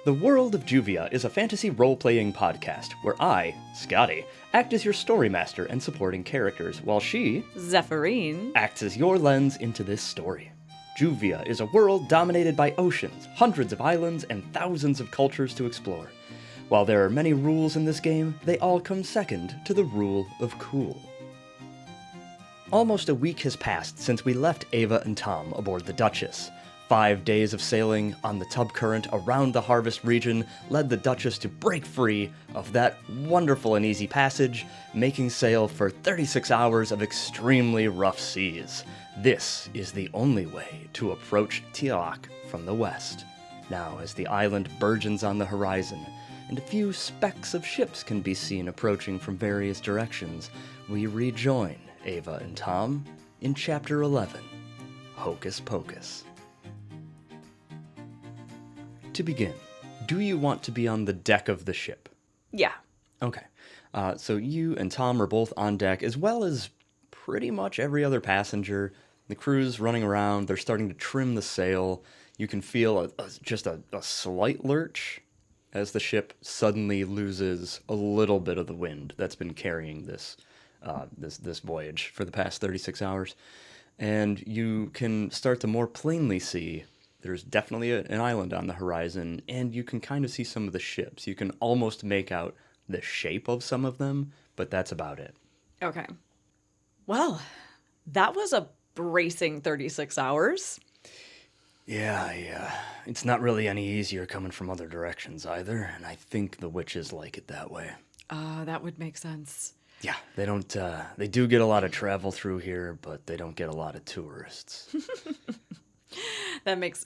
The World of Juvia is a fantasy role-playing podcast where I, Scotty, act as your story master and supporting characters, while she, Zephyrine, acts as your lens into this story. Juvia is a world dominated by oceans, hundreds of islands, and thousands of cultures to explore. While there are many rules in this game, they all come second to the rule of cool. Almost a week has passed since we left Ava and Tom aboard the Duchess. 5 days of sailing on the tub current around the Harvest region led the Duchess to break free of that wonderful and easy passage, making sail for 36 hours of extremely rough seas. This is the only way to approach Tialak from the west. Now, as the island burgeons on the horizon, and a few specks of ships can be seen approaching from various directions, we rejoin Ava and Tom in Chapter 11, Hocus Pocus. To begin, do you want to be on the deck of the ship? Yeah. Okay. So you and Tom are both on deck, as well as pretty much every other passenger. The crew's running around. They're starting to trim the sail. You can feel just a slight lurch as the ship suddenly loses a little bit of the wind that's been carrying this voyage for the past 36 hours. And you can start to more plainly see there's definitely an island on the horizon, and you can kind of see some of the ships. You can almost make out the shape of some of them, but that's about it. Okay. Well, that was a bracing 36 hours. Yeah. It's not really any easier coming from other directions either, and I think the witches like it that way. That would make sense. Yeah, they do get a lot of travel through here, but they don't get a lot of tourists.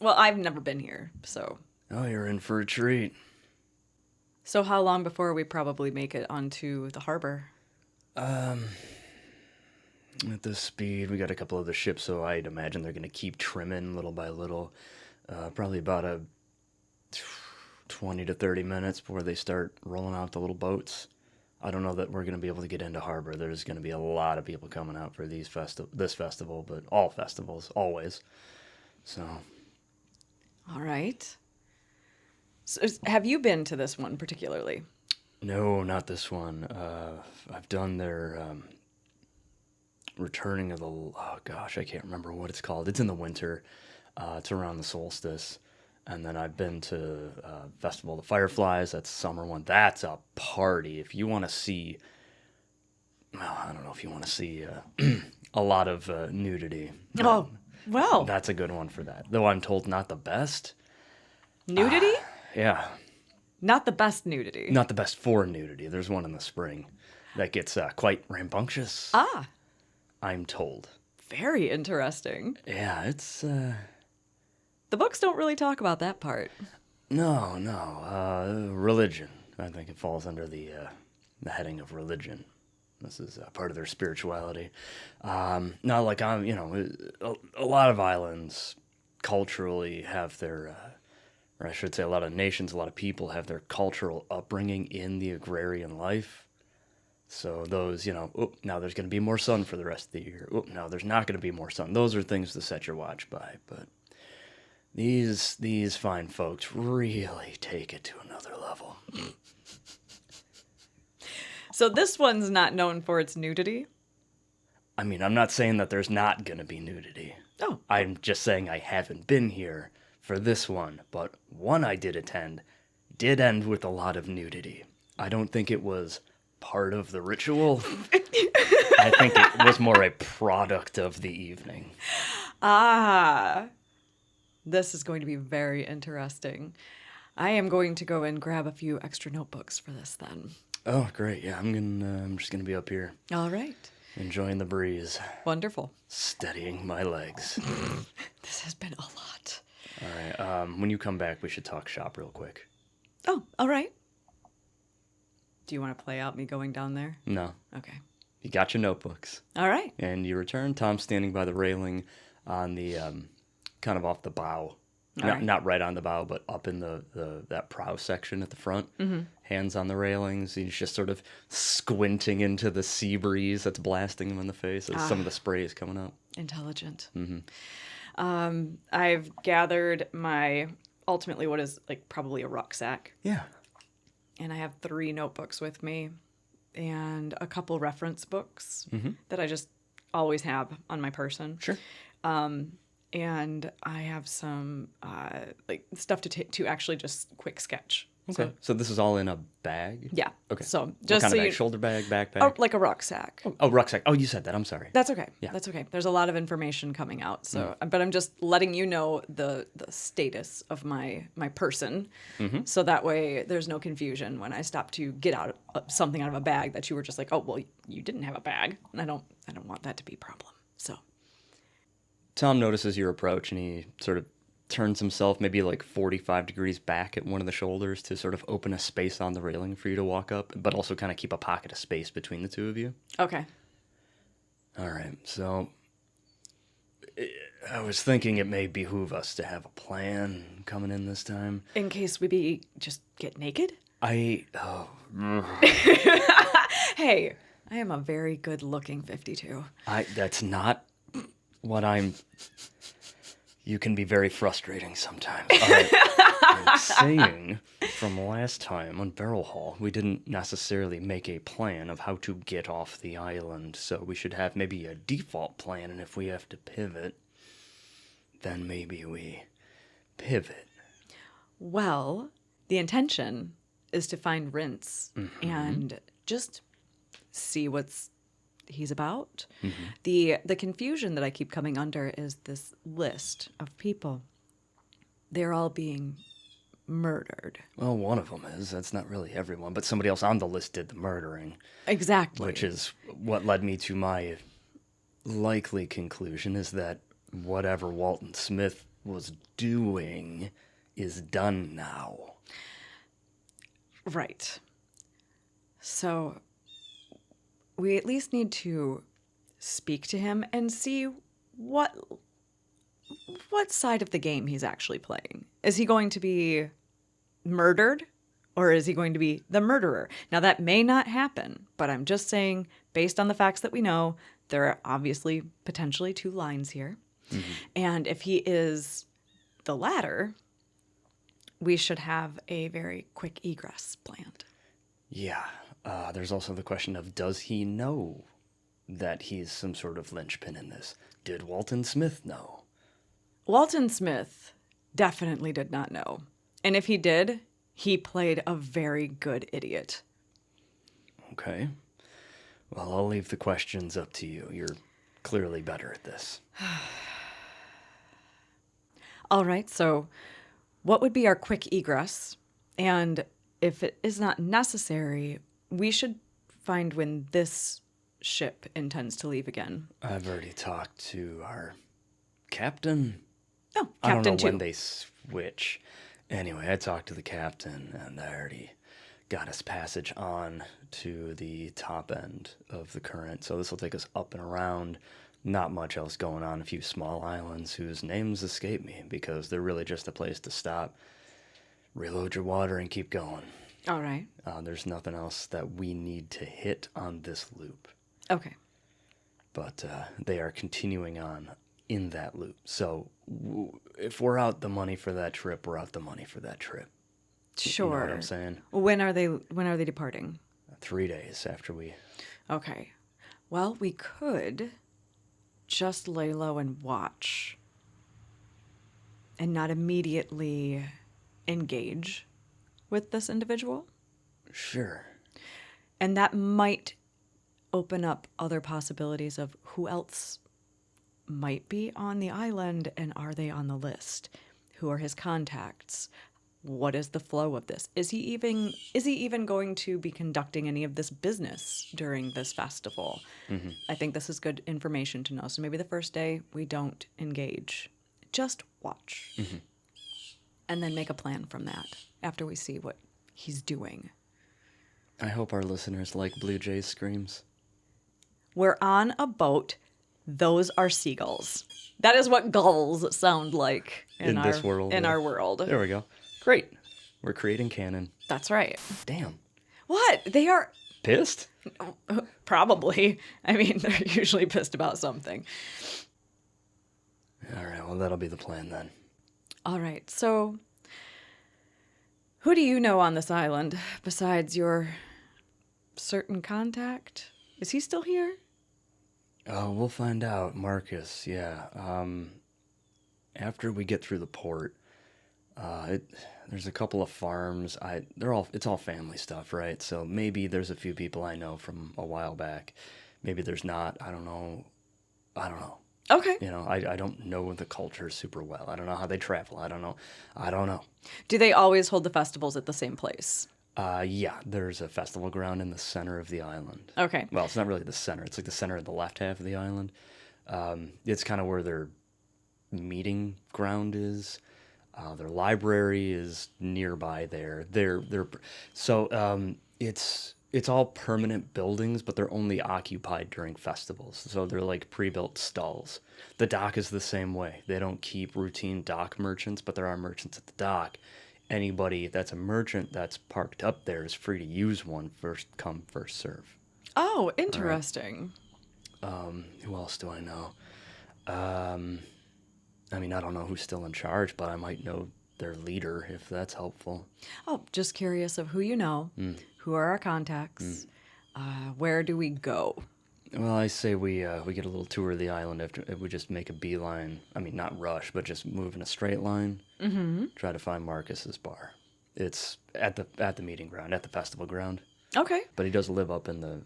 Well, I've never been here, so. Oh, you're in for a treat. So how long before we probably make it onto the harbor? At this speed, we got a couple of the ships, so I'd imagine they're going to keep trimming little by little. Probably about a 20 to 30 minutes before they start rolling out the little boats. I don't know that we're going to be able to get into harbor. There's going to be a lot of people coming out for this festival, but all festivals, always. So. All right. So, have you been to this one particularly? No, not this one. I've done their Returning of the... Oh, gosh, I can't remember what it's called. It's in the winter. It's around the solstice. And then I've been to Festival of the Fireflies. That's the summer one. That's a party. If you want to see... Well, I don't know if you want to see a lot of nudity. Oh, well. That's a good one for that. Though I'm told not the best. Nudity? Yeah. Not the best nudity. Not the best for nudity. There's one in the spring that gets quite rambunctious. Ah. I'm told. Very interesting. Yeah, it's... The books don't really talk about that part. No. Religion. I think it falls under the heading of religion. This is part of their spirituality. A lot of islands culturally have their, or I should say a lot of nations, a lot of people have their cultural upbringing in the agrarian life. So those, now there's going to be more sun for the rest of the year. Now there's not going to be more sun. Those are things to set your watch by. But these fine folks really take it to another level. So this one's not known for its nudity? I mean, I'm not saying that there's not going to be nudity. Oh. I'm just saying I haven't been here for this one, but one I did attend did end with a lot of nudity. I don't think it was part of the ritual. I think it was more a product of the evening. Ah. This is going to be very interesting. I am going to go and grab a few extra notebooks for this then. Oh, great. Yeah, I'm just going to be up here. All right. Enjoying the breeze. Wonderful. Steadying my legs. This has been a lot. All right. When you come back, we should talk shop real quick. Oh, all right. Do you want to play out me going down there? No. Okay. You got your notebooks. All right. And you return. Tom's standing by the railing on the kind of off the bow. Not right on the bow, but up in that prow section at the front. Mm-hmm. Hands on the railings. He's just sort of squinting into the sea breeze that's blasting him in the face as some of the spray is coming up. Intelligent. Mm-hmm. I've gathered my ultimately what is like probably a rucksack. Yeah. And I have 3 notebooks with me and a couple reference books that I just always have on my person. Sure. And I have some like stuff to actually just quick sketch. Okay. So this is all in a bag? Yeah. Okay. So What just kind so of bag? you, Shoulder bag, backpack? oh, like a rucksack. Oh, rucksack. Oh, you said that. I'm sorry. That's okay. Yeah. That's okay. There's a lot of information coming out. So, but I'm just letting you know the status of my person, so that way there's no confusion when I stop to get out something out of a bag that you were just like, oh, well, you didn't have a bag, and I don't want that to be a problem. So, Tom notices your approach, and he sort of turns himself maybe like 45 degrees back at one of the shoulders to sort of open a space on the railing for you to walk up, but also kind of keep a pocket of space between the two of you. okay. All right, so I was thinking it may behoove us to have a plan coming in this time. In case we just get naked? Hey, Hey, I am a very good-looking 52. that's not what I'm... You can be very frustrating sometimes. All right. I'm saying from last time on Barrel Hall, we didn't necessarily make a plan of how to get off the island, so we should have maybe a default plan, and if we have to pivot, then maybe we pivot. Well, the intention is to find Rince and just see what's he's about. The confusion that I keep coming under is this list of people. They're all being murdered. Well, one of them is. That's not really everyone, but somebody else on the list did the murdering. Exactly. Which is what led me to my likely conclusion is that whatever Walton Smith was doing is done now. Right. So we at least need to speak to him and see what side of the game he's actually playing. Is he going to be murdered or is he going to be the murderer? Now that may not happen, but I'm just saying based on the facts that we know, there are obviously potentially 2 lines here. And if he is the latter, we should have a very quick egress planned. Yeah. There's also the question of, does he know that he's some sort of linchpin in this? Did Walton Smith know? Walton Smith definitely did not know. And if he did, he played a very good idiot. Okay. Well, I'll leave the questions up to you. You're clearly better at this. All right, so what would be our quick egress? And if it is not necessary, we should find when this ship intends to leave again. I've already talked to our captain. Oh, I don't Captain know 2. when they switch. Anyway, I talked to the captain, and I already got us passage on to the top end of the current. So this will take us up and around. Not much else going on. A few small islands whose names escape me because they're really just a place to stop, reload your water, and keep going. All right. There's nothing else that we need to hit on this loop. Okay. But they are continuing on in that loop. So if we're out the money for that trip, we're out the money for that trip. Sure. You know what I'm saying? When are they departing? 3 days after we... Okay. Well, we could just lay low and watch and not immediately engage with this individual. Sure. And that might open up other possibilities of who else might be on the island and are they on the list? Who are his contacts? What is the flow of this? Is he even going to be conducting any of this business during this festival? I think this is good information to know. So maybe the first day we don't engage. Just watch. And then make a plan from that after we see what he's doing. I hope our listeners like Blue Jay's screams. We're on a boat. Those are seagulls. That is what gulls sound like in this world. In our world. There we go. Great. We're creating canon. That's right. Damn. What? They are Pissed? probably. I mean, they're usually pissed about something. All right, well, that'll be the plan then. All right. So Who do you know on this island besides your certain contact? Is he still here? Oh, we'll find out. Marcus, yeah. After we get through the port, there's a couple of farms. It's all family stuff, right? So maybe there's a few people I know from a while back. Maybe there's not. I don't know. I don't know. Okay. I don't know the culture super well. I don't know how they travel. I don't know. I don't know. Do they always hold the festivals at the same place? Yeah, there's a festival ground in the center of the island. Okay. Well, it's not really the center. It's like the center of the left half of the island. It's kind of where their meeting ground is. Their library is nearby there. It's all permanent buildings, but they're only occupied during festivals. So they're like pre-built stalls. The dock is the same way. They don't keep routine dock merchants, but there are merchants at the dock. Anybody that's a merchant that's parked up there is free to use one. First come, first serve. Oh, interesting. Who else do I know? I mean, I don't know who's still in charge, but I might know their leader if that's helpful. Oh, just curious of who you know. Who are our contacts? Where do we go? Well, I say we get a little tour of the island after if we just make a beeline. I mean, not rush, but just move in a straight line. Mm-hmm. Try to find Marcus's bar. It's at the meeting ground, at the festival ground. Okay. But he does live up in the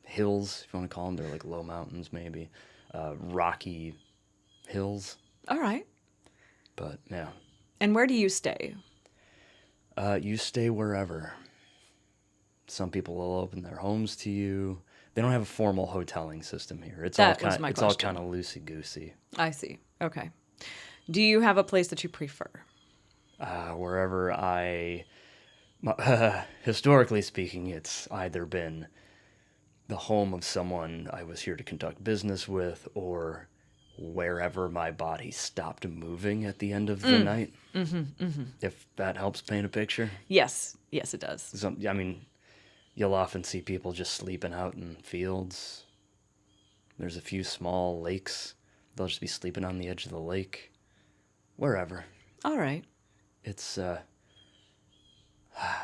hills, if you want to call them. They're like low mountains, maybe, rocky hills. All right. But yeah, And where do you stay? you stay wherever. Some people will open their homes to you. They don't have a formal hoteling system here. It's That all was my it's all question. kind of loosey goosey. I see. Okay. Do you have a place that you prefer? Wherever historically speaking, it's either been the home of someone I was here to conduct business with, or wherever my body stopped moving at the end of the night. If that helps paint a picture. Yes. Yes, it does. I mean, you'll often see people just sleeping out in fields. There's a few small lakes. They'll just be sleeping on the edge of the lake. Wherever. All right. It's,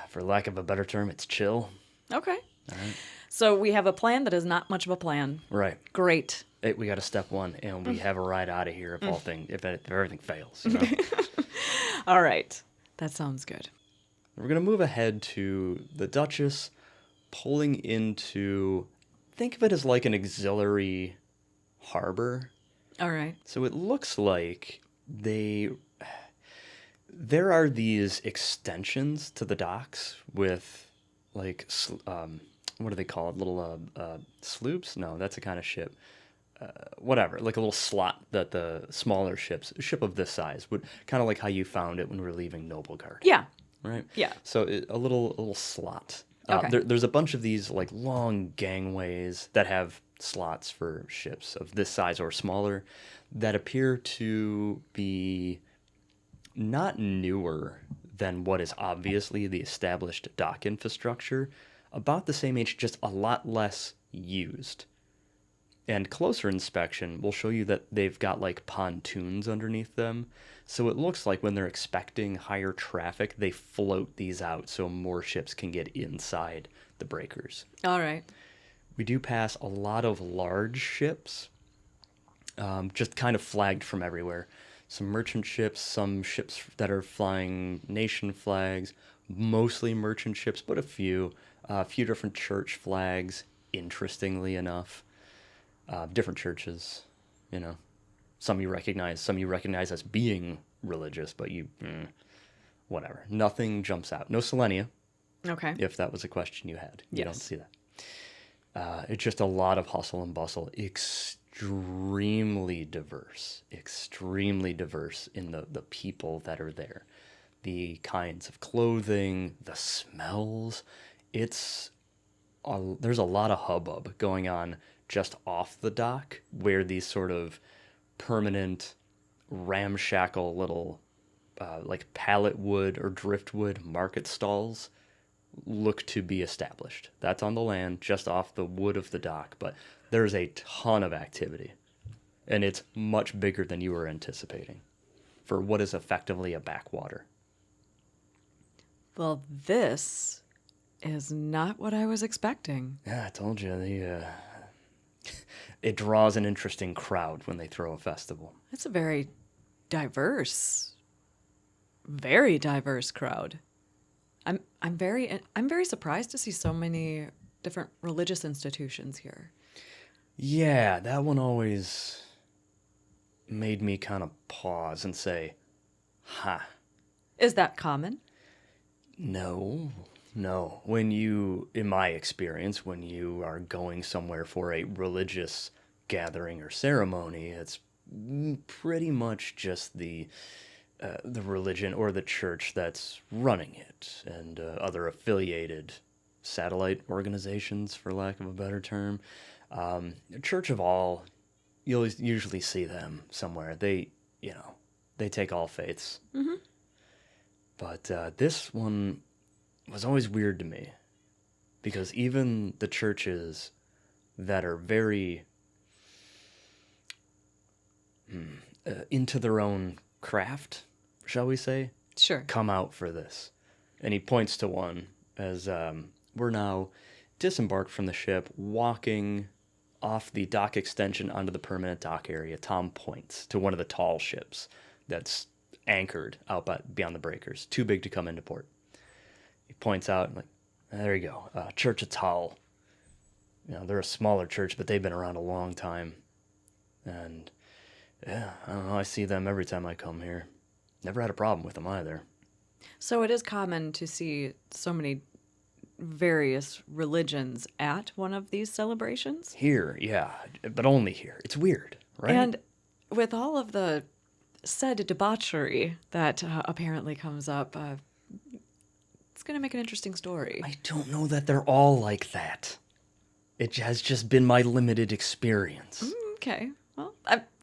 for lack of a better term, it's chill. Okay. All right. So we have a plan that is not much of a plan. Right. Great. We got a step one, and we have a ride out of here if everything fails. You know? All right. That sounds good. We're going to move ahead to the Duchess pulling into, think of it as like an auxiliary harbor. All right. So it looks like there are these extensions to the docks with like, what do they call it? Little sloops? No, that's a kind of ship. Whatever, like a little slot that the smaller ships, a ship of this size, would kind of like how you found it when we were leaving Nobleguard. Yeah. Right? Yeah. So a little slot. Okay. There's a bunch of these like long gangways that have slots for ships of this size or smaller that appear to be not newer than what is obviously the established dock infrastructure, about the same age, just a lot less used. And closer inspection will show you that they've got like pontoons underneath them. So it looks like when they're expecting higher traffic, they float these out so more ships can get inside the breakers. All right. We do pass a lot of large ships, just kind of flagged from everywhere. Some merchant ships, some ships that are flying nation flags, mostly merchant ships, but a few different church flags, interestingly enough. Different churches, you know. Some you recognize as being religious, but whatever. Nothing jumps out. No Selenia, Okay. if that was a question you had. You Yes. don't see that. It's just a lot of hustle and bustle. Extremely diverse in the people that are there. The kinds of clothing, the smells. There's a lot of hubbub going on just off the dock, where these sort of permanent, ramshackle little, like pallet wood or driftwood market stalls look to be established. That's on the land, just off the wood of the dock, but there's a ton of activity, and it's much bigger than you were anticipating for what is effectively a backwater. Well, this is not what I was expecting. Yeah, I told you. It draws an interesting crowd when they throw a festival. It's a diverse, very diverse crowd. I'm very surprised to see so many different religious institutions here. Yeah, that one always made me kind of pause and say, "Ha, Is that common? no, no." In my experience, when you are going somewhere for a religious gathering or ceremony, it's pretty much just the religion or the church that's running it, and other affiliated satellite organizations, for lack of a better term. Church of All, you'll usually see them somewhere. They take all faiths. Mm-hmm. But this one was always weird to me, because even the churches that are very into their own craft, shall we say, Sure. come out for this. And he points to one as we're now disembarked from the ship, walking off the dock extension onto the permanent dock area. Tom points to one of the tall ships that's anchored out beyond the breakers, too big to come into port. He points out, like, there you go, Church of Tal. They're a smaller church, but they've been around a long time. And yeah, I don't know, I see them every time I come here. Never had a problem with them either. So it is common to see so many various religions at one of these celebrations. Here, yeah, but only here. It's weird, right? And with all of the said debauchery that apparently comes up, it's going to make an interesting story. I don't know that they're all like that. It has just been my limited experience. Okay. Well,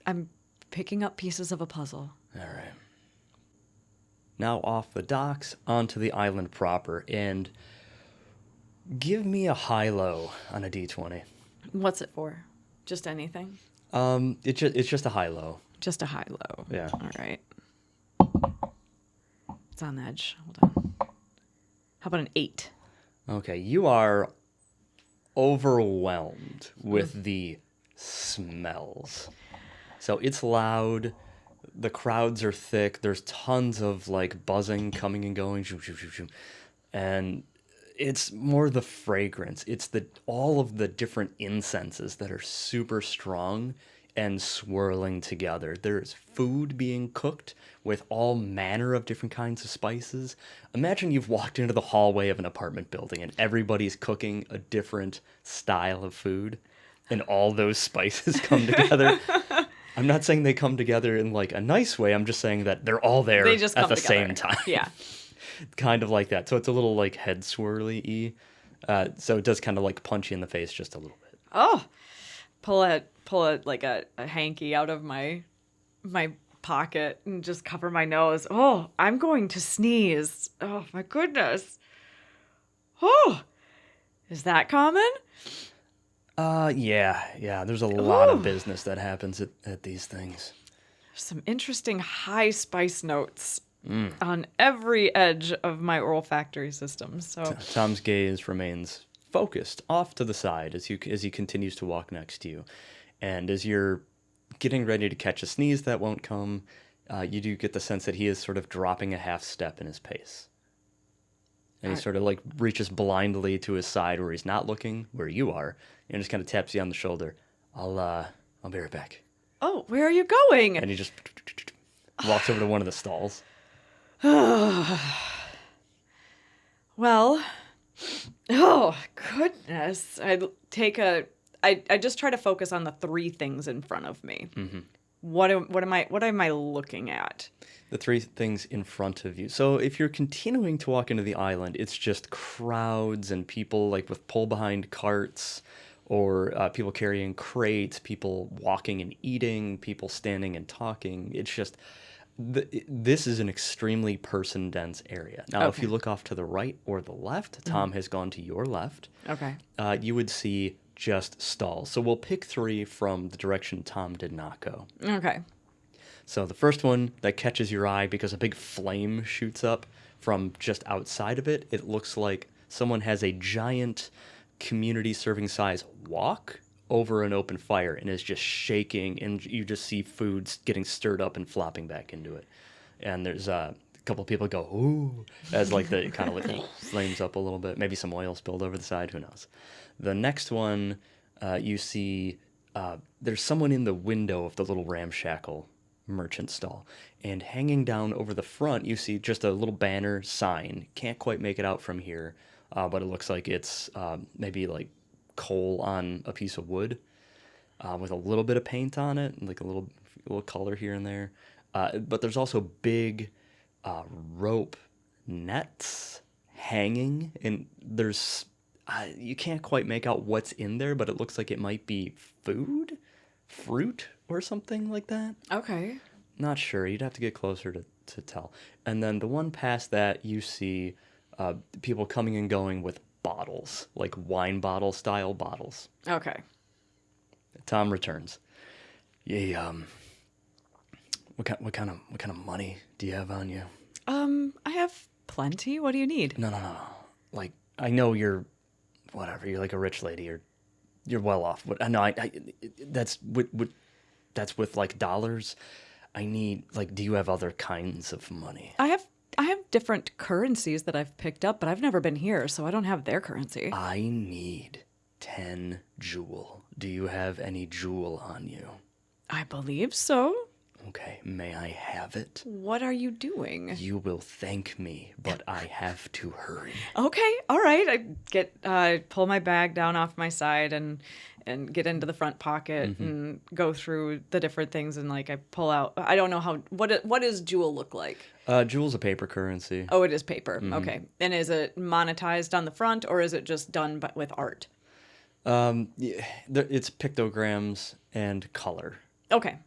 I'm picking up pieces of a puzzle. All right. Now off the docks, onto the island proper, and give me a high-low on a D20. What's it for? Just anything? It's just a high-low. Just a high-low. Yeah. All right. It's on the edge. Hold on. How about an 8? Okay, you are overwhelmed with the smells. So it's loud. The crowds are thick. There's tons of like buzzing coming and going. And it's more the fragrance. It's all of the different incenses that are super strong and swirling together. There's food being cooked with all manner of different kinds of spices. Imagine you've walked into the hallway of an apartment building and everybody's cooking a different style of food, and all those spices come together. I'm not saying they come together in like a nice way. I'm just saying that they're all there They just at come the together. same time. Yeah. Kind of like that. So it's a little like head swirly-y. So it does kind of like punch you in the face just a little bit. Oh, pull a like a hanky out of my pocket and just cover my nose. Oh, I'm going to sneeze. Oh my goodness. Oh, is that common? Yeah. There's a lot Ooh. of business that happens at these things. Some interesting high spice notes on every edge of my olfactory system. So Tom's gaze remains focused off to the side as he continues to walk next to you. And as you're getting ready to catch a sneeze that won't come, you do get the sense that he is sort of dropping a half step in his pace. And he sort of like reaches blindly to his side where he's not looking where you are, and just kind of taps you on the shoulder. I'll be right back. oh, where are you going? And he just walks over to one of the stalls. Well, oh goodness. I just try to focus on the 3 things in front of me. Mm-hmm. What am I looking at? The 3 things in front of you. So if you're continuing to walk into the island, it's just crowds and people like with pull behind carts, or people carrying crates, people walking and eating, people standing and talking. It's just, this is an extremely person-dense area. Now, if you look off to the right or the left, Tom has gone to your left. Okay. You would see just stalls. So we'll pick 3 from the direction Tom did not go. Okay. So the first one that catches your eye because a big flame shoots up from just outside of it, it looks like someone has a giant community serving size wok over an open fire and is just shaking, and you just see foods getting stirred up and flopping back into it. And there's a couple of people go, ooh, as like the kind of like flames up a little bit. Maybe some oil spilled over the side, who knows. The next one, you see there's someone in the window of the little ramshackle merchant stall, and hanging down over the front, you see just a little banner sign. Can't quite make it out from here, but it looks like it's maybe like coal on a piece of wood with a little bit of paint on it, and like a little color here and there. But there's also big rope nets hanging, and there's you can't quite make out what's in there, but it looks like it might be fruit or something like that. Okay. Not sure. You'd have to get closer to tell. And then the one past that, you see people coming and going with bottles, like wine bottle style bottles. Okay. Tom returns. Yeah. What kind of money do you have on you? I have plenty. What do you need? No. Like, I know you're, whatever. You're like a rich lady. You're well off. But no, that's with like dollars. I need, like, do you have other kinds of money? I have different currencies that I've picked up, but I've never been here, so I don't have their currency. I need 10 jewel. Do you have any jewel on you? I believe so. Okay, may I have it? What are you doing? You will thank me, but I have to hurry. Okay, all right. I pull my bag down off my side and get into the front pocket and go through the different things, and like I pull out. I don't know what does jewel look like? Jewel's a paper currency. Oh, it is paper. Okay, and is it monetized on the front, or is it just done with art? Yeah, it's pictograms and color. Okay.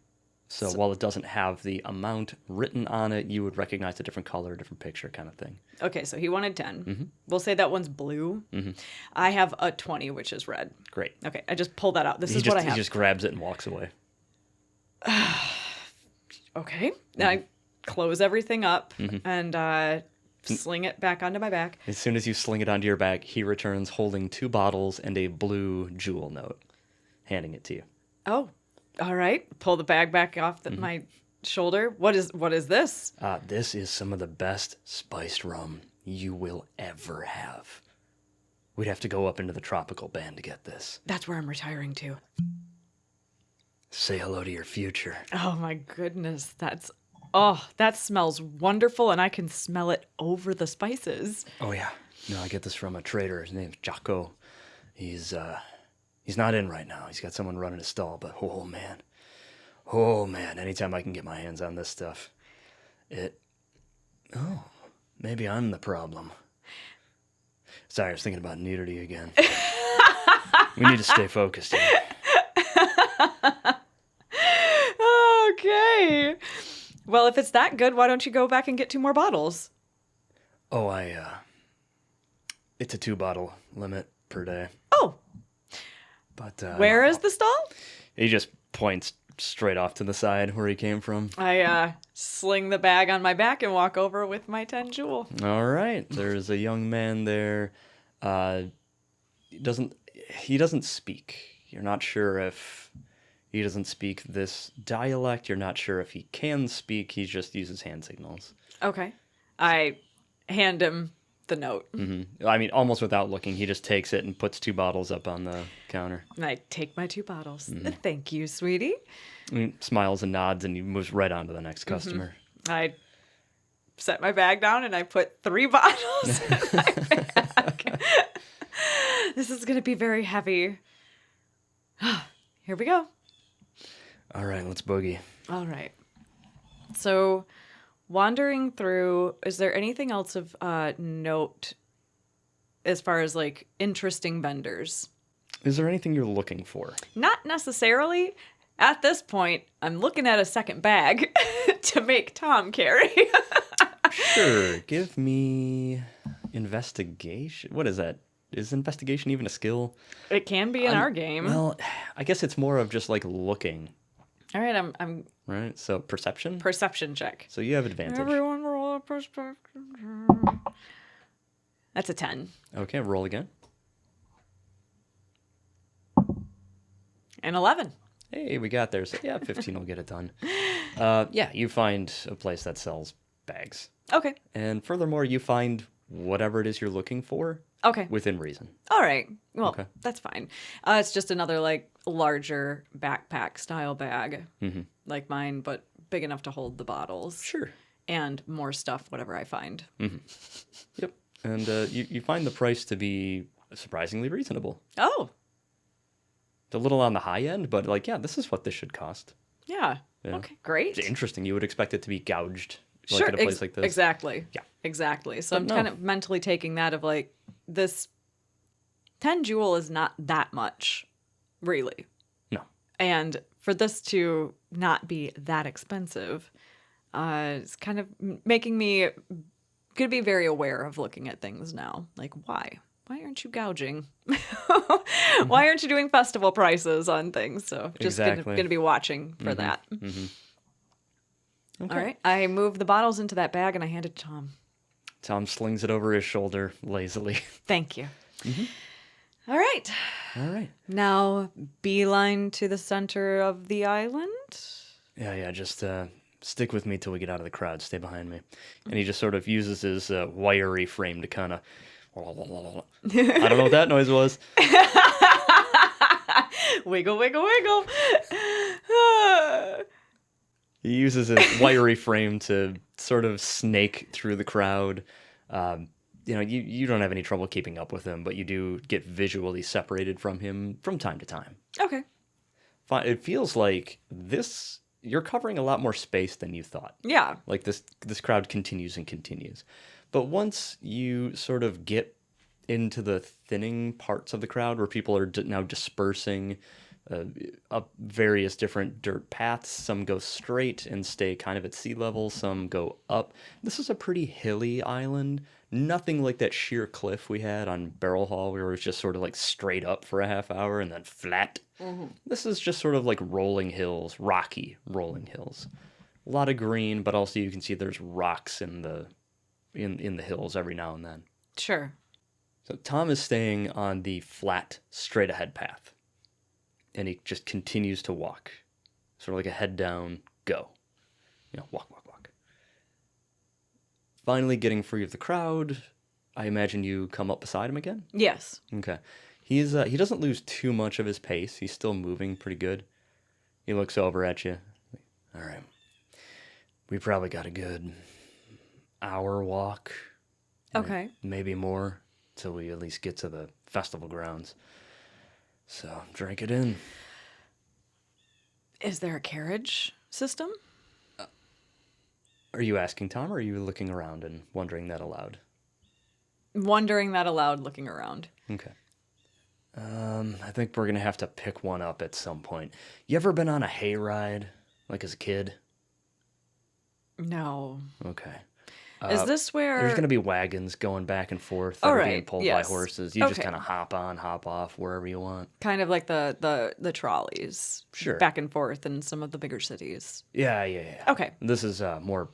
So while it doesn't have the amount written on it, you would recognize a different color, different picture kind of thing. Okay, so he wanted 10. We'll say that one's blue. I have a 20, which is red. Great. Okay, I just pulled that out. This is what I have. He just grabs it and walks away. Okay. Then I close everything up and sling it back onto my back. As soon as you sling it onto your back, he returns holding 2 bottles and a blue jewel note, handing it to you. Oh, all right. Pull the bag back off my shoulder. What is this? This is some of the best spiced rum you will ever have. We'd have to go up into the tropical band to get this. That's where I'm retiring to. Say hello to your future. Oh my goodness. That smells wonderful, and I can smell it over the spices. Oh yeah. No, I get this from a trader. His name's Jocko. He's not in right now. He's got someone running his stall, but oh man, anytime I can get my hands on this stuff, maybe I'm the problem. Sorry, I was thinking about nudity again. We need to stay focused here. Okay. Well, if it's that good, why don't you go back and get 2 more bottles? Oh, it's a 2-bottle limit per day. Oh. But where is the stall? He just points straight off to the side where he came from. I sling the bag on my back and walk over with my 10 jewel. All right. There's a young man there. He doesn't speak. You're not sure if he doesn't speak this dialect. You're not sure if he can speak. He just uses hand signals. Okay. I hand him the note. I mean, almost without looking, he just takes it and puts 2 bottles up on the counter. And I take my 2 bottles. Thank you, sweetie. He smiles and nods, and he moves right on to the next customer. I set my bag down and I put 3 bottles in my bag. This is going to be very heavy. Here we go. All right, let's boogie. All right. So, wandering through, is there anything else of note as far as like interesting vendors? Is there anything you're looking for? Not necessarily. At this point, I'm looking at a second bag to make Tom carry. Sure. Give me investigation. What is that? Is investigation even a skill? It can be in our game. Well, I guess it's more of just like looking. All right, I'm Right. So perception. perception check. So you have advantage. Everyone roll roll a perspective. That's a 10. Okay, roll again. And 11. Hey, we got there. So yeah, 15 will get it done. Yeah, you find a place that sells bags. Okay. And furthermore, you find whatever it is you're looking for Okay. within reason. All right. Well, Okay. that's fine. It's just another like larger backpack style bag, like mine, but big enough to hold the bottles. Sure. And more stuff, whatever I find. Yep. And you find the price to be surprisingly reasonable. Oh, It's a little on the high end, but like, yeah, this is what this should cost. yeah. Yeah. Okay, great. It's interesting. You would expect it to be gouged like Sure, at a place like this. exactly. Yeah. Exactly. So But I'm no. kind of mentally taking that of like, this 10 jewel is not that much, really. No. And for this to not be that expensive, it's kind of making me going to be very aware of looking at things now. Like, why? Why aren't you gouging? Why aren't you doing festival prices on things? So just Exactly. going to be watching for that. Okay. All right. I move the bottles into that bag and I hand it to Tom. Tom slings it over his shoulder lazily. Thank you. All right. All right. Now, beeline to the center of the island. Yeah, just stick with me till we get out of the crowd. Stay behind me. And he just sort of uses his wiry frame to kind of... I don't know what that noise was. Wiggle, wiggle, wiggle. He uses his wiry frame to sort of snake through the crowd. You don't have any trouble keeping up with him, but you do get visually separated from him from time to time. Okay. It feels like you're covering a lot more space than you thought. Yeah. Like this crowd continues and continues. But once you sort of get into the thinning parts of the crowd where people are now dispersing up various different dirt paths, some go straight and stay kind of at sea level, some go up. This is a pretty hilly island. Nothing like that sheer cliff we had on Barrel Hall where it was just sort of like straight up for a half hour and then flat. This is just sort of like rolling hills, rocky rolling hills. A lot of green, but also you can see there's rocks in the hills every now and then. Sure. So Tom is staying on the flat, straight ahead path. And he just continues to walk. Sort of like a head down, go. Walk, walk, walk. Finally getting free of the crowd, I imagine you come up beside him again? Yes. Okay. He doesn't lose too much of his pace. He's still moving pretty good. He looks over at you. All right. We probably got a good hour walk. Okay. Maybe more till we at least get to the festival grounds. So drink it in. Is there a carriage system? Are you asking Tom, or are you looking around and wondering that aloud? Wondering that aloud, looking around. Okay. I think we're gonna have to pick one up at some point. You ever been on a hayride, like as a kid? No. Okay. Is this where... There's gonna be wagons going back and forth that are being pulled by horses. You just kind of hop on, hop off wherever you want. Kind of like the trolleys. Sure. Back and forth in some of the bigger cities. Yeah. Okay. This is more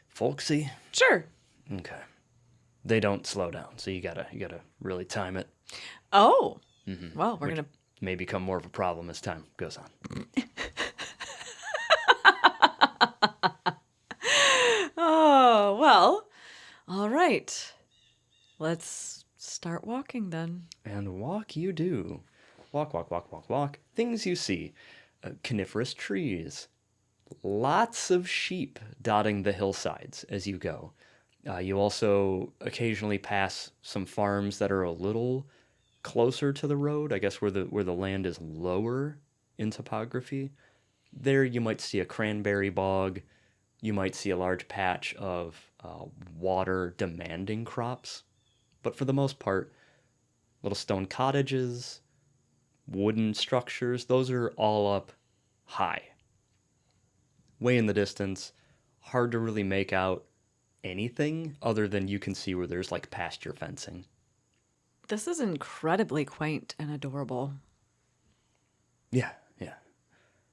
folksy. Sure. Okay. They don't slow down, so you gotta really time it. Oh. Well, we're gonna May become more of a problem as time goes on. Oh, well. All right. Let's start walking then. And walk you do. Walk, walk, walk, walk, walk. Things you see. Coniferous trees. Lots of sheep dotting the hillsides as you go. You also occasionally pass some farms that are a little closer to the road, I guess where the land is lower in topography. There you might see a cranberry bog. You might see a large patch of water-demanding crops. But for the most part, little stone cottages, wooden structures, those are all up high. Way in the distance, hard to really make out anything other than you can see where there's like pasture fencing. This is incredibly quaint and adorable. Yeah.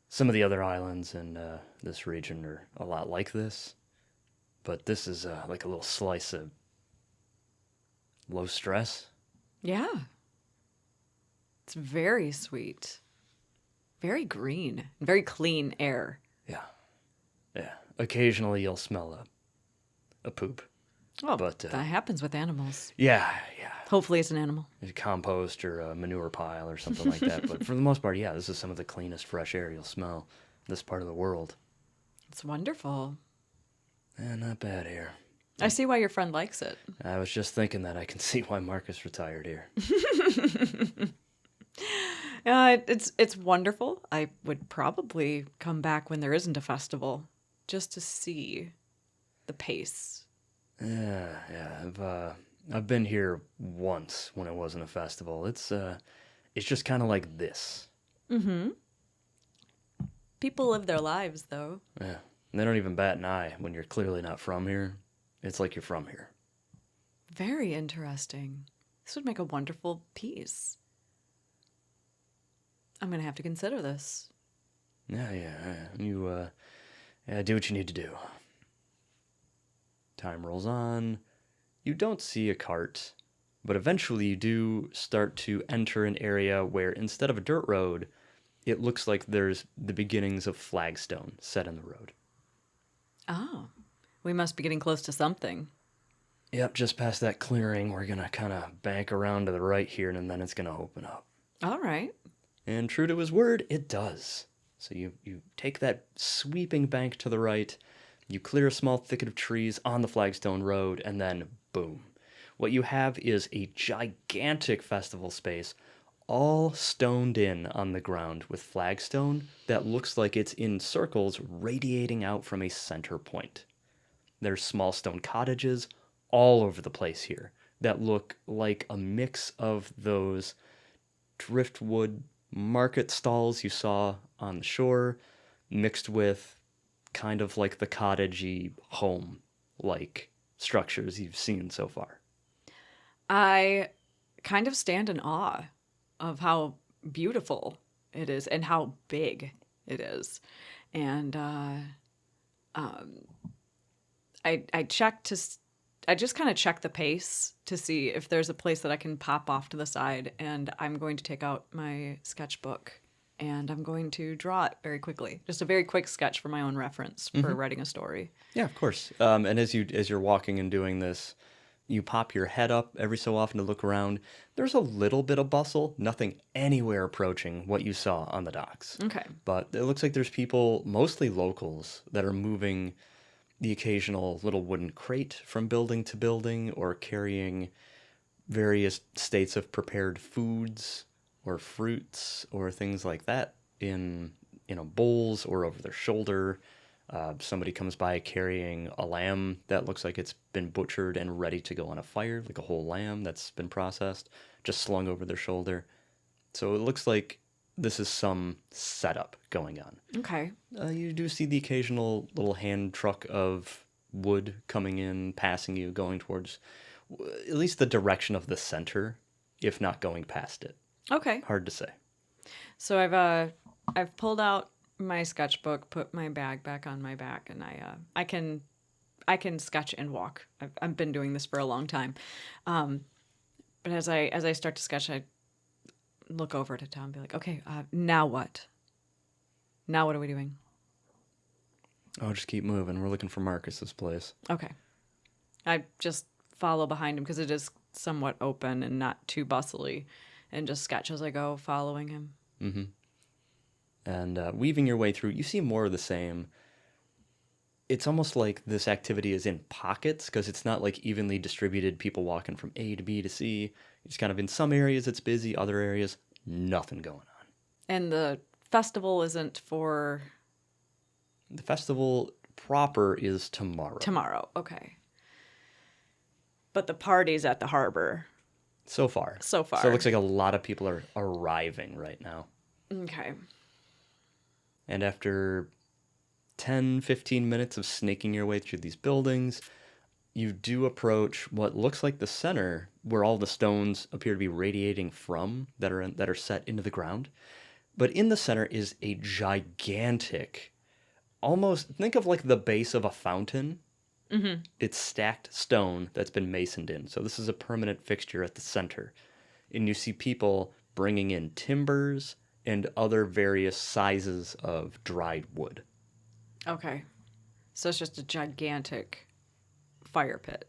Some of the other islands in this region are a lot like this. But this is like a little slice of low stress. Yeah. It's very sweet. Very green. Very clean air. Yeah. Yeah. Occasionally you'll smell a poop. Oh, But that happens with animals. yeah. Hopefully it's an animal. A compost or a manure pile or something like that. But for the most part, yeah, this is some of the cleanest fresh air you'll smell in this part of the world. It's wonderful. Not bad here. I see why your friend likes it. I was just thinking that I can see why Marcus retired here. It's wonderful. I would probably come back when there isn't a festival just to see the pace. Yeah. I've been here once when it wasn't a festival. It's just kind of like this. Mm-hmm. People live their lives, though. Yeah. They don't even bat an eye when you're clearly not from here. It's like you're from here. Very interesting. This would make a wonderful piece. I'm going to have to consider this. Yeah. You do what you need to do. Time rolls on. You don't see a cart, but eventually you do start to enter an area where instead of a dirt road, it looks like there's the beginnings of flagstone set in the road. Oh, we must be getting close to something. Yep, just past that clearing, we're going to kind of bank around to the right here, and then it's going to open up. All right. And true to his word, it does. So you take that sweeping bank to the right, you clear a small thicket of trees on the flagstone road, and then boom. What you have is a gigantic festival space, all stoned in on the ground with flagstone that looks like it's in circles radiating out from a center point. There's small stone cottages all over the place here that look like a mix of those driftwood market stalls you saw on the shore, mixed with kind of like the cottagey home-like structures you've seen so far. I kind of stand in awe of how beautiful it is and how big it is. And I just kind of check the pace to see if there's a place that I can pop off to the side, and I'm going to take out my sketchbook and I'm going to draw it very quickly. Just a very quick sketch for my own reference for writing a story. Yeah, of course. And as you're walking and doing this, you pop your head up every so often to look around. There's a little bit of bustle, nothing anywhere approaching what you saw on the docks. Okay. But it looks like there's people, mostly locals, that are moving the occasional little wooden crate from building to building, or carrying various states of prepared foods or fruits or things like that in bowls or over their shoulder. Somebody comes by carrying a lamb that looks like it's been butchered and ready to go on a fire, like a whole lamb that's been processed, just slung over their shoulder. So it looks like this is some setup going on. Okay. You do see the occasional little hand truck of wood coming in, passing you, going towards at least the direction of the center, if not going past it. Okay. Hard to say. So I've pulled out my sketchbook, put my bag back on my back, and I can sketch and walk. I've been doing this for a long time. But as I start to sketch, I look over to Tom and be like, okay, now what? Now what are we doing? Oh, just keep moving. We're looking for Marcus's place. Okay. I just follow behind him because it is somewhat open and not too bustly, and just sketch as I go, following him. Mm-hmm. And weaving your way through, you see more of the same. It's almost like this activity is in pockets, because it's not like evenly distributed people walking from A to B to C. It's kind of in some areas it's busy, other areas, nothing going on. And the festival isn't for... The festival proper is tomorrow. Tomorrow, okay. But the party's at the harbor. So far. So it looks like a lot of people are arriving right now. Okay. And after 10, 15 minutes of snaking your way through these buildings, you do approach what looks like the center, where all the stones appear to be radiating from, that are set into the ground. But in the center is a gigantic, almost, think of like the base of a fountain, Mm-hmm. It's stacked stone that's been masoned in. So this is a permanent fixture at the center. And you see people bringing in timbers and other various sizes of dried wood. Okay. So it's just a gigantic fire pit.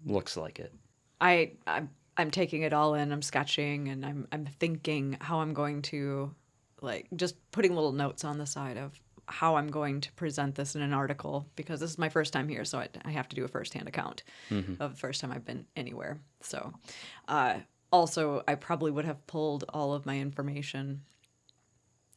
Looks like it. I'm taking it all in. I'm sketching, and I'm thinking how I'm going to, like, just putting little notes on the side of how I'm going to present this in an article, because this is my first time here, so I have to do a firsthand account of the first time I've been anywhere. So, also, I probably would have pulled all of my information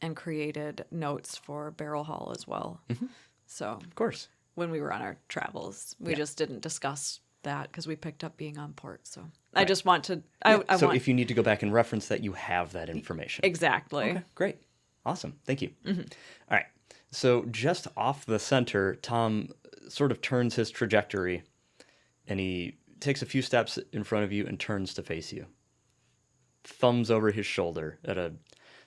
and created notes for Barrel Hall as well. Mm-hmm. So, of course, when we were on our travels, we just didn't discuss that because we picked up being on port. So right. I just want to. So if you need to go back and reference that, you have that information. Exactly. Okay, great. Awesome. Thank you. Mm-hmm. All right. So just off the center, Tom sort of turns his trajectory, and he takes a few steps in front of you and turns to face you. Thumbs over his shoulder at a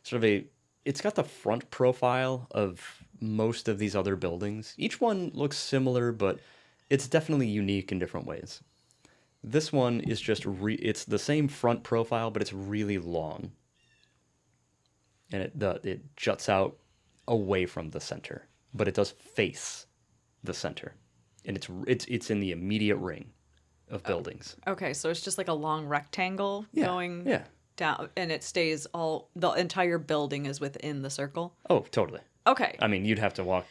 sort of it's got the front profile of most of these other buildings. Each one looks similar, but it's definitely unique in different ways. This one is just, it's the same front profile, but it's really long. And it juts out away from the center, but it does face the center. And it's in the immediate ring of buildings. Okay, so it's just like a long rectangle going down, and it stays the entire building is within the circle? Oh, totally. Okay. I mean, you'd have to walk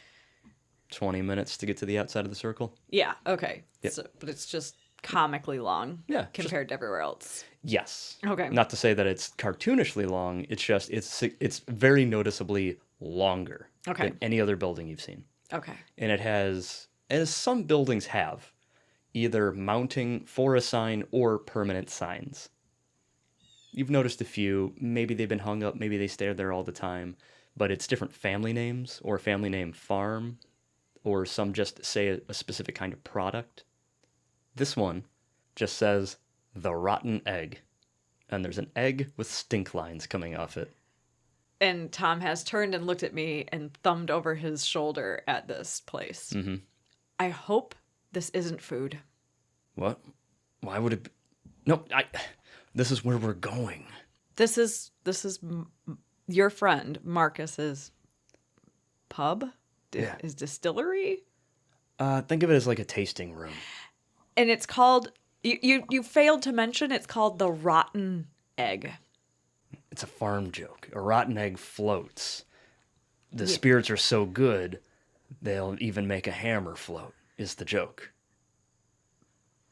20 minutes to get to the outside of the circle. Yeah, okay. Yep. So, but it's just comically long compared to everywhere else. Yes. Okay. Not to say that it's cartoonishly long, it's just it's very noticeably longer than any other building you've seen. Okay. And it has, as some buildings have, either mounting for a sign or permanent signs. You've noticed a few, maybe they've been hung up, maybe they stay there all the time, but it's different family names or family name farm, or some just say a specific kind of product. This one just says the rotten egg, and there's an egg with stink lines coming off it. And Tom has turned and looked at me and thumbed over his shoulder at this place. Mm-hmm. I hope this isn't food. What? Why would it be? No, this is where we're going. This is your friend Marcus's pub? His distillery? Think of it as like a tasting room. And it's called, you failed to mention, it's called the Rotten Egg. It's a farm joke. A rotten egg floats. The spirits are so good, they'll even make a hammer float, is the joke.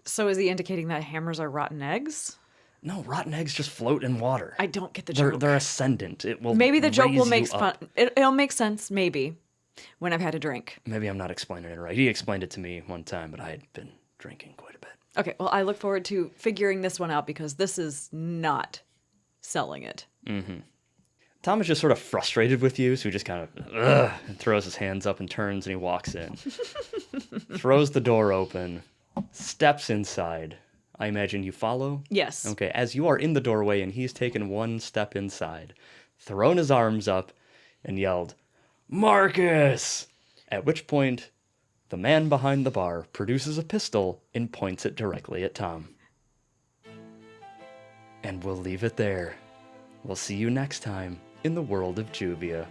So is he indicating that hammers are rotten eggs? No, rotten eggs just float in water. I don't get the joke. They're ascendant. It will maybe the joke will make fun. It'll make sense, maybe, when I've had a drink. Maybe I'm not explaining it right. He explained it to me one time, but I had been drinking quite a bit. Okay, well, I look forward to figuring this one out, because this is not selling it. Mm-hmm. Tom is just sort of frustrated with you, so he just kind of and throws his hands up and turns, and he walks in. Throws the door open, steps inside. I imagine you follow? Yes. Okay, as you are in the doorway and he's taken one step inside, thrown his arms up, and yelled, "Marcus!" At which point, the man behind the bar produces a pistol and points it directly at Tom. And we'll leave it there. We'll see you next time in the world of Juvia.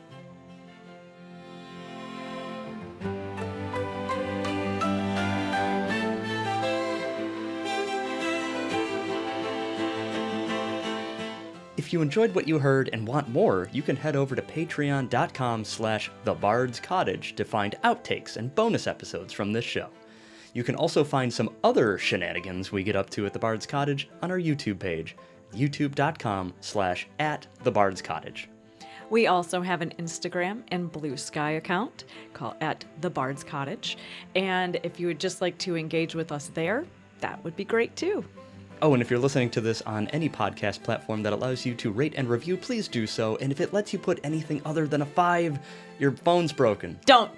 If you enjoyed what you heard and want more, you can head over to patreon.com/thebardscottage to find outtakes and bonus episodes from this show. You can also find some other shenanigans we get up to at The Bard's Cottage on our YouTube page, youtube.com/@thebardscottage. We also have an Instagram and Blue Sky account called @thebardscottage. And if you would just like to engage with us there, that would be great too. Oh, and if you're listening to this on any podcast platform that allows you to rate and review, please do so. And if it lets you put anything other than a 5, your phone's broken. Don't